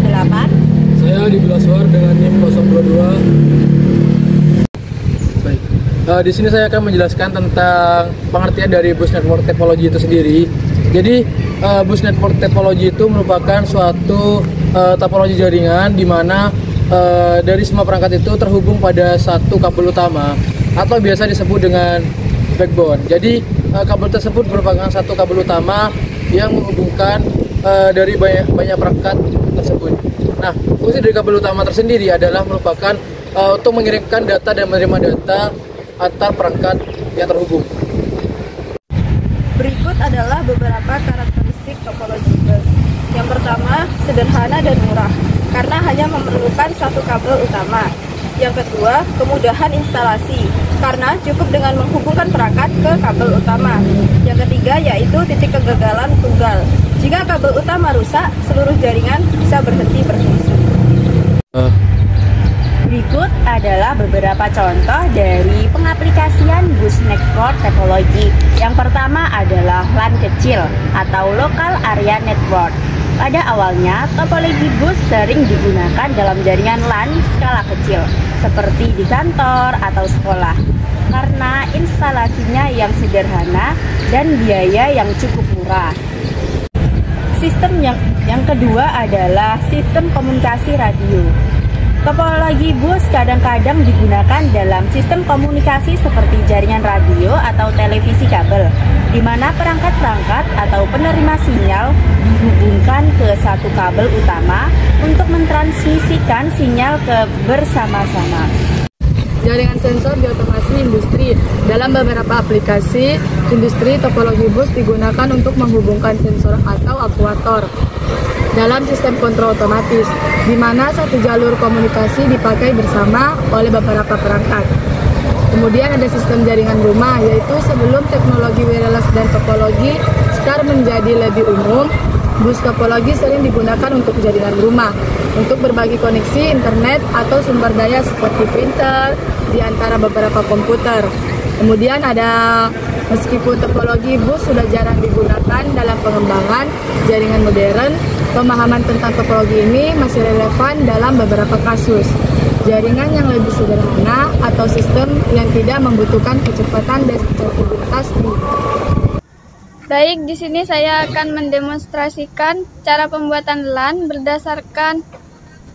08. Saya Adi Bilaswar dengan NIM 022. Baik. Di sini saya akan menjelaskan tentang pengertian dari bus network topology itu sendiri. Jadi, bus network topology itu merupakan suatu topologi jaringan di mana dari semua perangkat itu terhubung pada satu kabel utama atau biasa disebut dengan backbone. Jadi, kabel tersebut merupakan satu kabel utama yang menghubungkan dari banyak perangkat tersebut. Nah, fungsi dari kabel utama tersendiri adalah merupakan untuk mengirimkan data dan menerima data antar perangkat yang terhubung. Berikut adalah beberapa karakteristik topologi bus. Yang pertama, sederhana dan murah, karena hanya memerlukan satu kabel utama. Yang kedua, kemudahan instalasi, karena cukup dengan menghubungkan perangkat ke kabel utama. Yang ketiga, yaitu titik kegagalan tunggal. Jika kabel utama rusak, seluruh jaringan bisa berhenti berfungsi. Berikut adalah beberapa contoh dari pengaplikasian bus network topology. Yang pertama adalah LAN kecil atau Local Area Network. Pada awalnya, topologi bus sering digunakan dalam jaringan LAN skala kecil, seperti di kantor atau sekolah, karena instalasinya yang sederhana dan biaya yang cukup murah. Sistem yang kedua adalah sistem komunikasi radio. Topologi bus kadang-kadang digunakan dalam sistem komunikasi seperti jaringan radio atau televisi kabel, di mana perangkat-perangkat atau penerima sinyal dihubungkan ke satu kabel utama untuk mentransmisikan sinyal ke bersama-sama. Jaringan sensor di otomasi industri. Dalam beberapa aplikasi industri, topologi bus digunakan untuk menghubungkan sensor atau aktuator dalam sistem kontrol otomatis, di mana satu jalur komunikasi dipakai bersama oleh beberapa perangkat. Kemudian ada sistem jaringan rumah, yaitu sebelum teknologi wireless dan topologi STAR menjadi lebih umum, bus topologi sering digunakan untuk jaringan rumah, untuk berbagi koneksi internet atau sumber daya seperti printer di antara beberapa komputer. Kemudian ada, meskipun topologi bus sudah jarang digunakan dalam pengembangan jaringan modern, pemahaman tentang topologi ini masih relevan dalam beberapa kasus. Jaringan yang lebih sederhana atau sistem yang tidak membutuhkan kecepatan dan sensitivitas tinggi. Baik, di sini saya akan mendemonstrasikan cara pembuatan LAN berdasarkan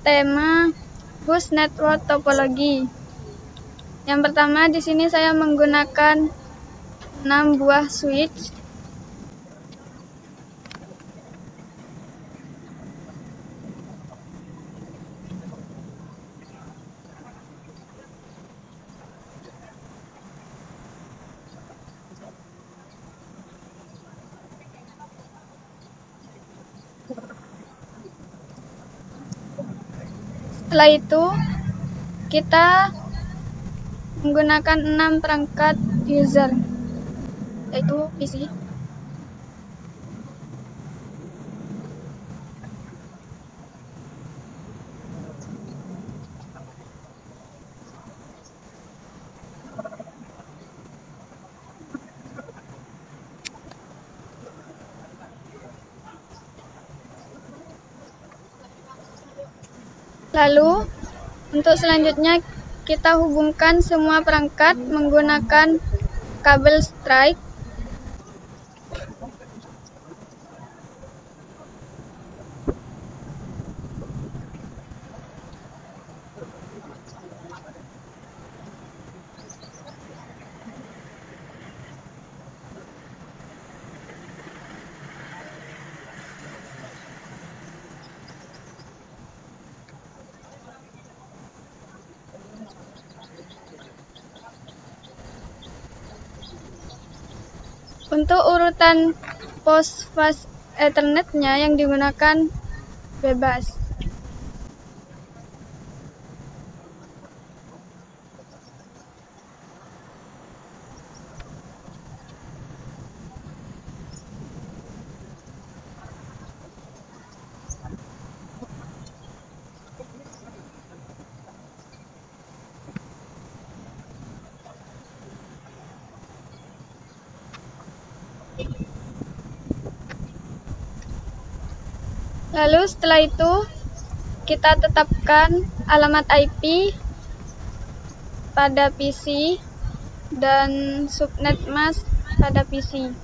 tema bus network topologi. Yang pertama, di sini saya menggunakan 6 buah switch. Setelah itu, kita menggunakan 6 perangkat user, yaitu PC. Lalu, untuk selanjutnya kita hubungkan semua perangkat menggunakan kabel strike. Untuk urutan pos fast Ethernet-nya yang digunakan bebas. Lalu setelah itu kita tetapkan alamat IP pada PC dan subnet mask pada PC.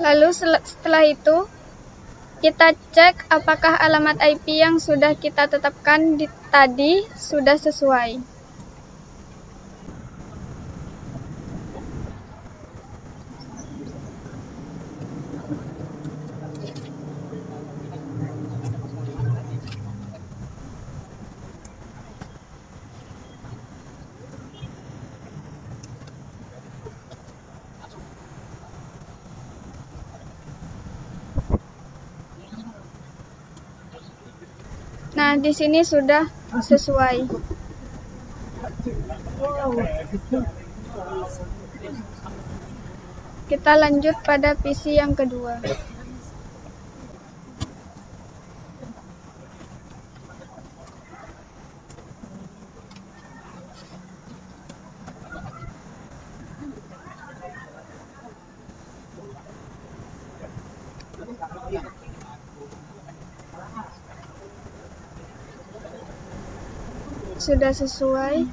Lalu setelah itu, kita cek apakah alamat IP yang sudah kita tetapkan tadi sudah sesuai. Nah, di sini sudah sesuai. Kita lanjut pada PC yang kedua. Sudah sesuai.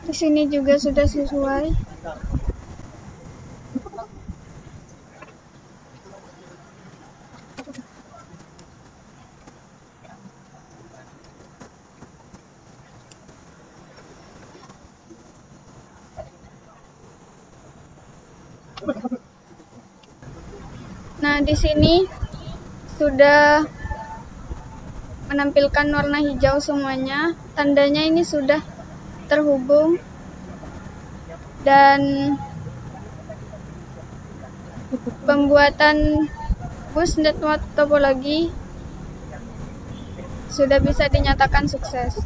Di sini juga sudah sesuai. Nah, di sini sudah menampilkan warna hijau semuanya. Tandanya ini sudah terhubung dan pembuatan bus network topologi sudah bisa dinyatakan sukses.